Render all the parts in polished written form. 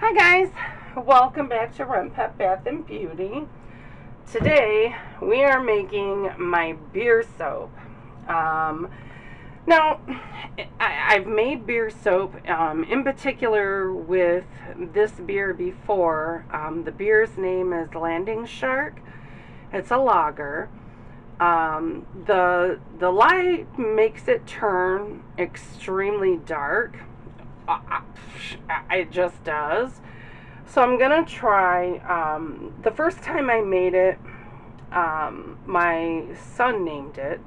Hi guys, welcome back to Renpet Bath Beauty. Today we are making my beer soap. Now, I've made beer soap in particular with this beer before. The beer's name is Landing Shark. It's a lager. The light makes it turn extremely dark. It just does. So I'm gonna try. The first time I made it, my son named it,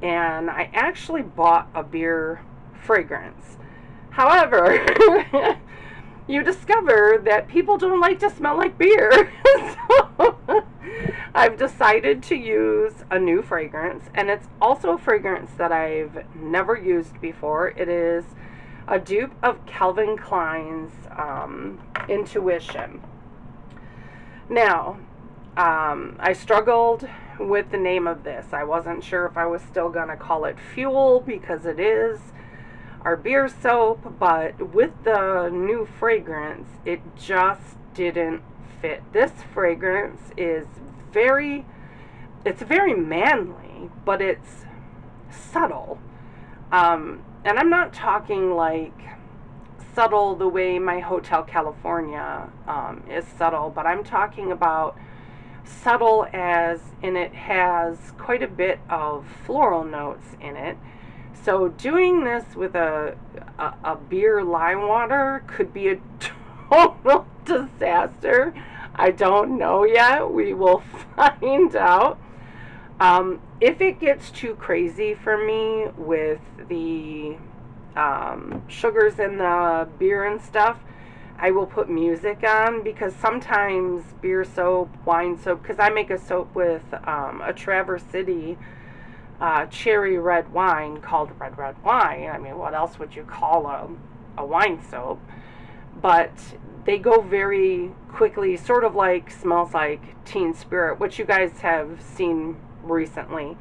and I actually bought a beer fragrance. However, you discover that people don't like to smell like beer. So I've decided to use a new fragrance, and it's also a fragrance that I've never used before. It is a dupe of Calvin Kline's Intuition. Now, I struggled with the name of this. I wasn't sure if I was still going to call it Fuel because it is our beer soap, but with the new fragrance, it just didn't fit. This fragrance is it's very manly, but it's subtle. And I'm not talking like subtle the way my Hotel California is subtle, but I'm talking about subtle as in it has quite a bit of floral notes in it. So doing this with a beer lime water could be a total disaster. I don't know yet. We will find out. If it gets too crazy for me with the sugars in the beer and stuff, I will put music on, because sometimes beer soap, wine soap, because I make a soap with a Traverse City cherry red wine called Red Wine. I mean, what else would you call a wine soap? But they go very quickly, sort of like smells like Teen Spirit, which you guys have seen recently.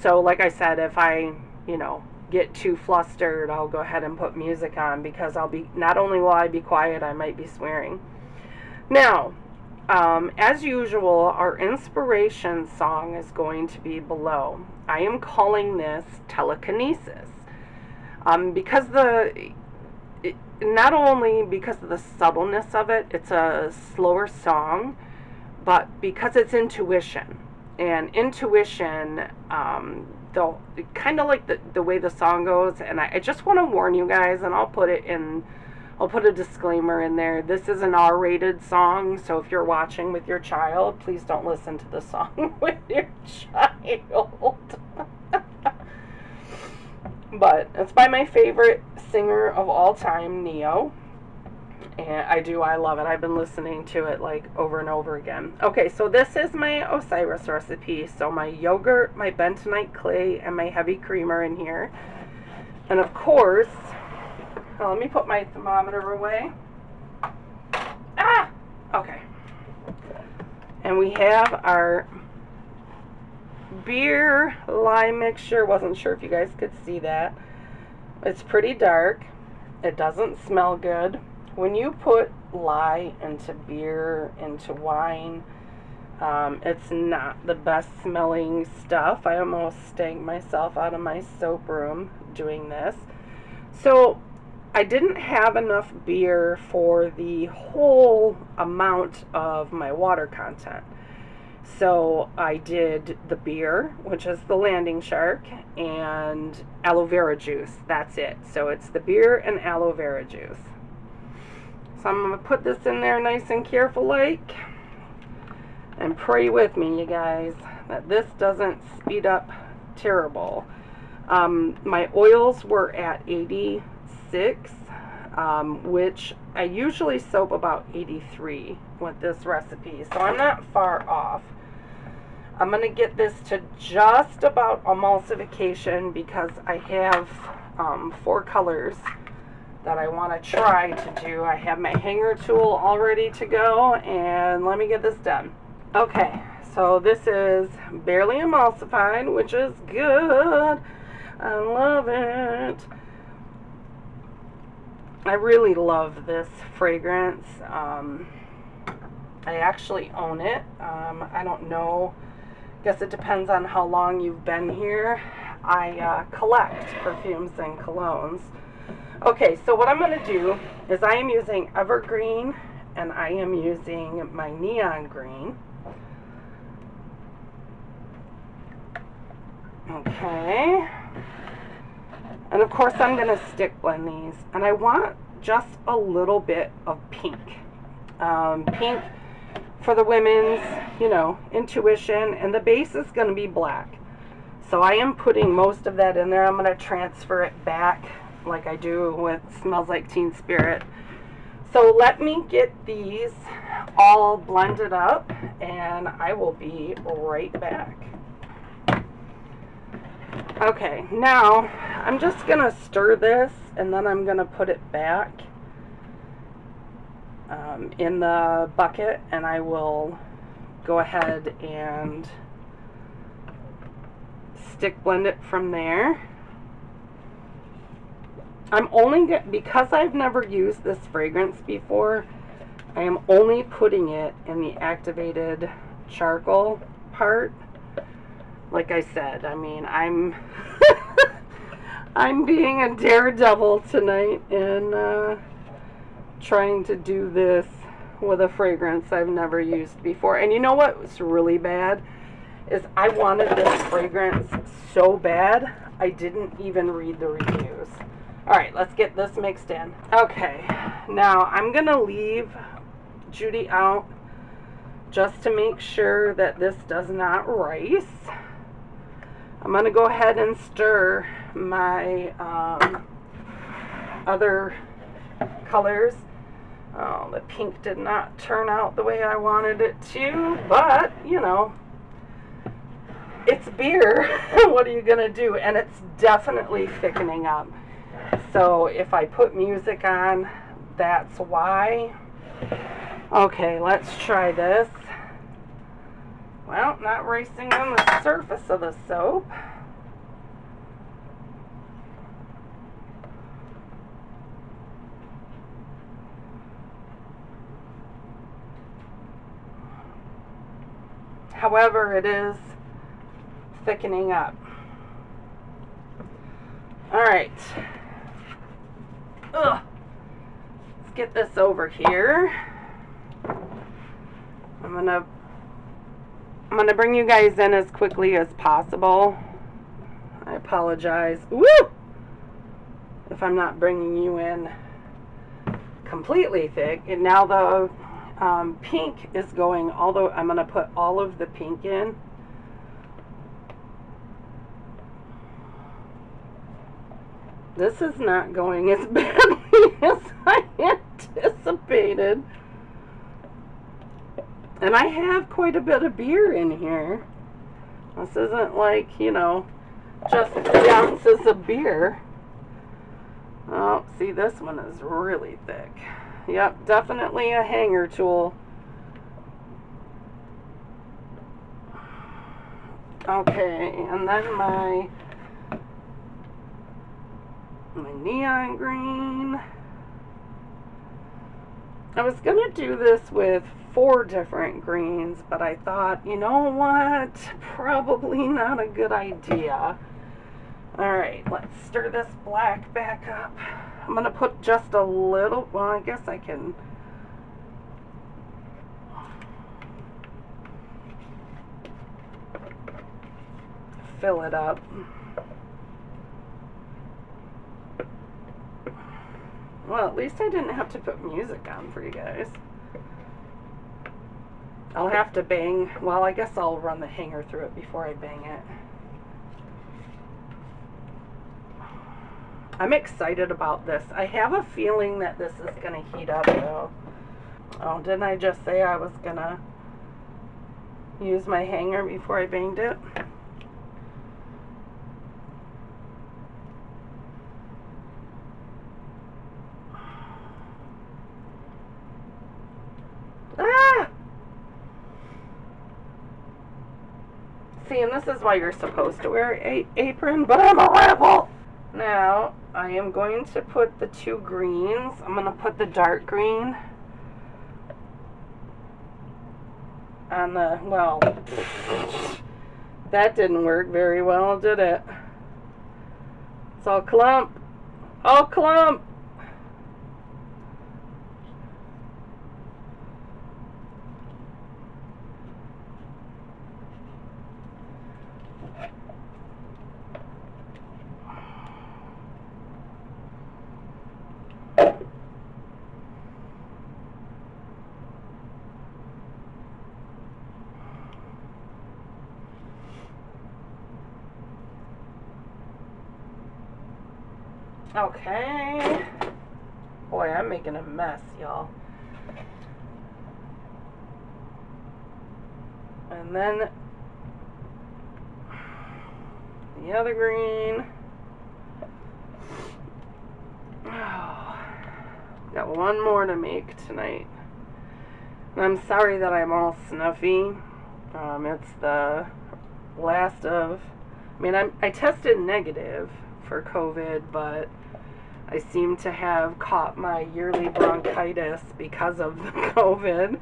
So like I said, if I, get too flustered, I'll go ahead and put music on, because not only will I be quiet, I might be swearing. Now, as usual, our inspiration song is going to be below. I am calling this Telekinesis. Because not only because of the subtleness of it, it's a slower song, but because it's intuition. And intuition, kind of like the way the song goes, and I just want to warn you guys, and I'll put a disclaimer in there. This is an R-rated song, so if you're watching with your child, please don't listen to the song with your child. But it's by my favorite singer of all time, Neo. And I love it. I've been listening to it like over and over again. Okay, so this is my Osiris recipe. So my yogurt, my bentonite clay, and my heavy creamer in here. And of course, let me put my thermometer away. Okay. And we have our beer lime mixture. Wasn't sure if you guys could see that. It's pretty dark. It doesn't smell good. When you put lye into beer, into wine, it's not the best smelling stuff. I almost stank myself out of my soap room doing this. So I didn't have enough beer for the whole amount of my water content. So I did the beer, which is the Landing Shark, and aloe vera juice. That's it. So it's the beer and aloe vera juice. So I'm going to put this in there nice and careful like, and pray with me, you guys, that this doesn't speed up terrible. My oils were at 86, which I usually soap about 83 with this recipe, so I'm not far off. I'm going to get this to just about emulsification, because I have 4 colors that I want to try to do. I have my hanger tool all ready to go, and let me get this done. Okay, so this is barely emulsified, which is good. I love it. I really love this fragrance. I actually own it. I don't know. Guess it depends on how long you've been here. I collect perfumes and colognes. Okay, so what I'm going to do is I am using Evergreen and I am using my neon green. Okay. And of course I'm going to stick blend these. And I want just a little bit of pink. Pink for the women's, you know, intuition. And the base is going to be black. So I am putting most of that in there. I'm going to transfer it back like I do with Smells Like Teen Spirit. So let me get these all blended up and I will be right back. Okay, now I'm just going to stir this and then I'm going to put it back in the bucket, and I will go ahead and stick blend it from there. I'm only, because I've never used this fragrance before, I am only putting it in the activated charcoal part. Like I said, I mean, I'm I'm being a daredevil tonight and trying to do this with a fragrance I've never used before. And you know what was really bad is I wanted this fragrance so bad I didn't even read the reviews. Alright, let's get this mixed in. Okay, now I'm going to leave Judy out just to make sure that this does not rise. I'm going to go ahead and stir my other colors. Oh, the pink did not turn out the way I wanted it to, but, you know, it's beer. What are you going to do? And it's definitely thickening up. So if I put music on, that's why. Okay, let's try this. Well, not racing on the surface of the soap. However, it is thickening up. Alright. Let's get this over here. I'm gonna bring you guys in as quickly as possible. I apologize. Woo! If I'm not bringing you in completely thick. And now the pink is going, although I'm gonna put all of the pink in. This is not going as badly as I anticipated. And I have quite a bit of beer in here. This isn't like, you know, just 3 ounces of beer. Oh, see, this one is really thick. Yep, definitely a hanger tool. Okay, and then my neon green. I was going to do this with 4 different greens, but I thought, you know what? Probably not a good idea. Alright, let's stir this black back up. I'm going to put just a little, well, I guess I can fill it up. Well, at least I didn't have to put music on for you guys. I'll have to bang, well, I guess I'll run the hanger through it before I bang it. I'm excited about this. I have a feeling that this is going to heat up, though. Oh, didn't I just say I was going to use my hanger before I banged it? Ah! See, and this is why you're supposed to wear an apron, but I'm a rebel! Now, I am going to put the two greens. I'm going to put the dark green on the, well, that didn't work very well, did it? It's all clump. All clump. Okay. Boy, I'm making a mess, y'all. And then the other green. Oh, got one more to make tonight. And I'm sorry that I'm all snuffy. It's the last of, I mean, I tested negative for COVID, but I seem to have caught my yearly bronchitis because of the COVID.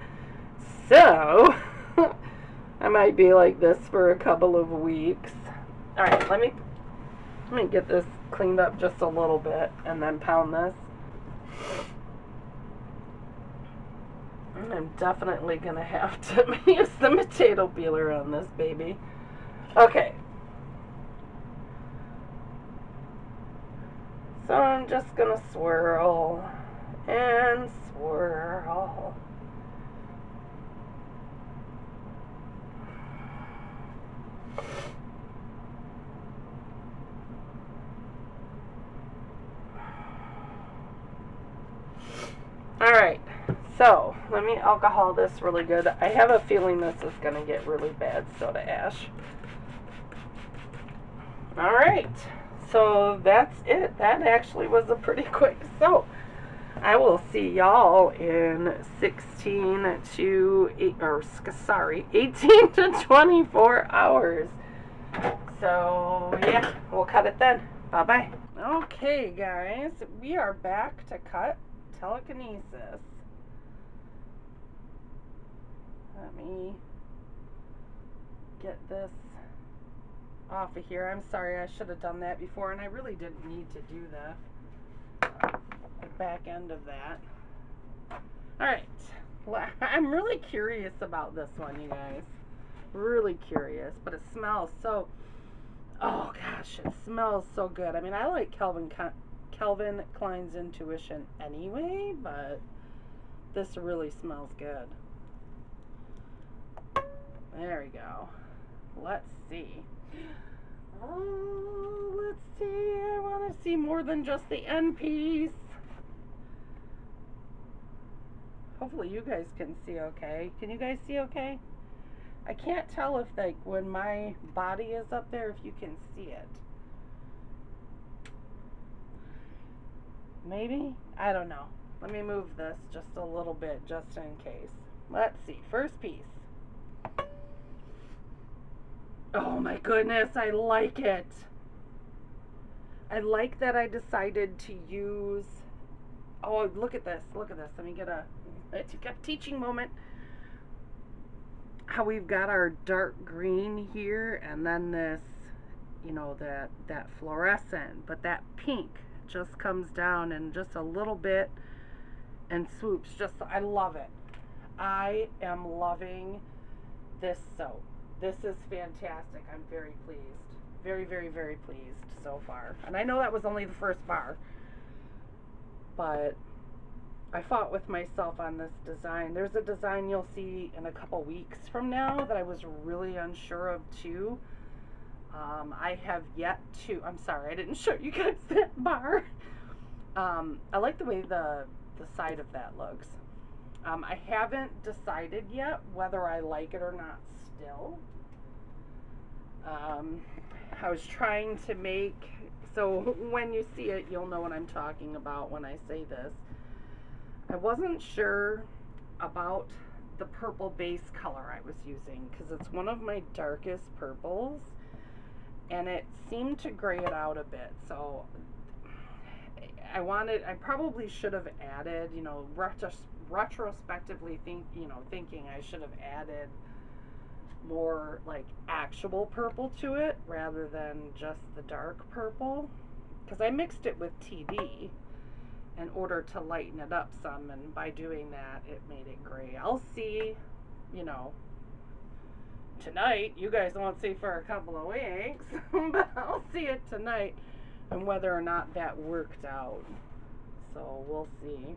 So, I might be like this for a couple of weeks. Alright, let me get this cleaned up just a little bit and then pound this. I'm definitely going to have to use the potato peeler on this baby. Okay. So I'm just going to swirl and swirl. Alright, so let me alcohol this really good. I have a feeling this is going to get really bad soda ash. Alright, so that's it. That actually was a pretty quick soap. I will see y'all in 18 to 24 hours. So, yeah, we'll cut it then. Bye-bye. Okay, guys, we are back to cut Telekinesis. Let me get this off of here. I'm sorry, I should have done that before, and I really didn't need to do the back end of that. Alright, I'm really curious about this one, you guys. Really curious, but it smells so, oh gosh, it smells so good. I mean, I like Calvin Kline's Intuition anyway, but this really smells good. There we go. Let's see. Oh, let's see. I want to see more than just the end piece. Hopefully you guys can see okay. Can you guys see okay? I can't tell if, like, when my body is up there, if you can see it. Maybe? I don't know. Let me move this just a little bit, just in case. Let's see. First piece. Oh my goodness, I like it. I like that I decided to use, oh, look at this, look at this. Let me get a teaching moment. How we've got our dark green here, and then this, you know, that fluorescent, but that pink just comes down and just a little bit and swoops. Just, I love it. I am loving this soap. This is fantastic. I'm very pleased. Very, very, very pleased so far. And I know that was only the first bar, but I fought with myself on this design. There's a design you'll see in a couple weeks from now that I was really unsure of too. I have yet to, I'm sorry, I didn't show you guys that bar. I like the way the side of that looks. I haven't decided yet whether I like it or not still. I was trying to make, so when you see it, you'll know what I'm talking about when I say this. I wasn't sure about the purple base color I was using because it's one of my darkest purples, and it seemed to gray it out a bit. So I probably should have added, you know, retrospectively thinking I should have added more like actual purple to it rather than just the dark purple, because I mixed it with TD in order to lighten it up some, and by doing that it made it gray. I'll see, you know, tonight. You guys won't see for a couple of weeks, but I'll see it tonight and whether or not that worked out. So we'll see.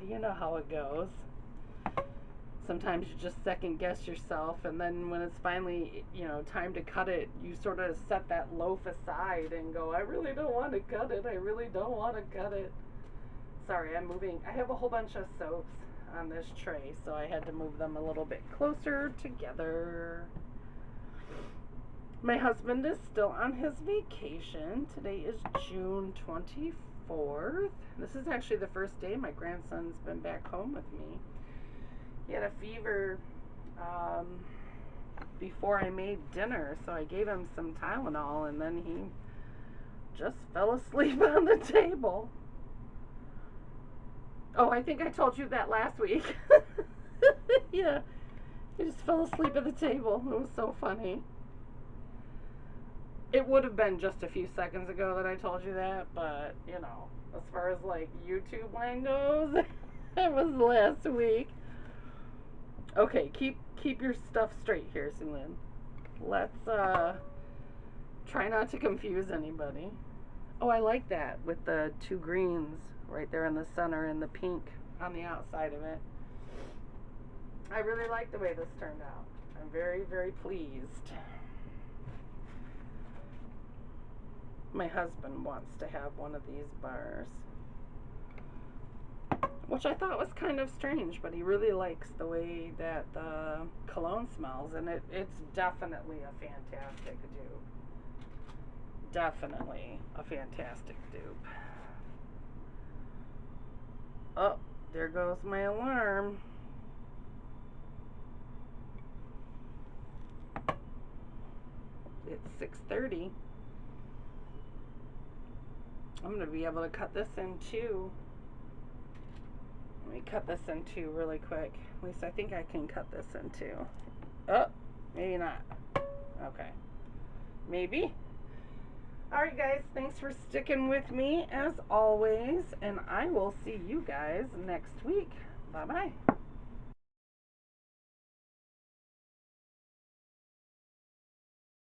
You know how it goes. Sometimes you just second guess yourself, and then when it's finally, you know, time to cut it, you sort of set that loaf aside and go, I really don't want to cut it. I really don't want to cut it. Sorry, I'm moving. I have a whole bunch of soaps on this tray, so I had to move them a little bit closer together. My husband is still on his vacation. Today is June 24th. This is actually the first day my grandson's been back home with me. He had a fever before I made dinner, so I gave him some Tylenol, and then he just fell asleep on the table. Oh, I think I told you that last week. Yeah, he just fell asleep at the table. It was so funny. It would have been just a few seconds ago that I told you that, but, you know, as far as, like, YouTube line goes, it was last week. Okay, keep your stuff straight here, Celine. Let's, try not to confuse anybody. Oh, I like that with the two greens right there in the center and the pink on the outside of it. I really like the way this turned out. I'm very, very pleased. My husband wants to have one of these bars, which I thought was kind of strange, but he really likes the way that the cologne smells, and it's definitely a fantastic dupe. Definitely a fantastic dupe. Oh, there goes my alarm. It's 6:30. I'm going to be able to cut this in two. Let me cut this in two really quick. At least I think I can cut this in two. Oh, maybe not. Okay. Maybe. Alright guys, thanks for sticking with me as always, and I will see you guys next week. Bye-bye.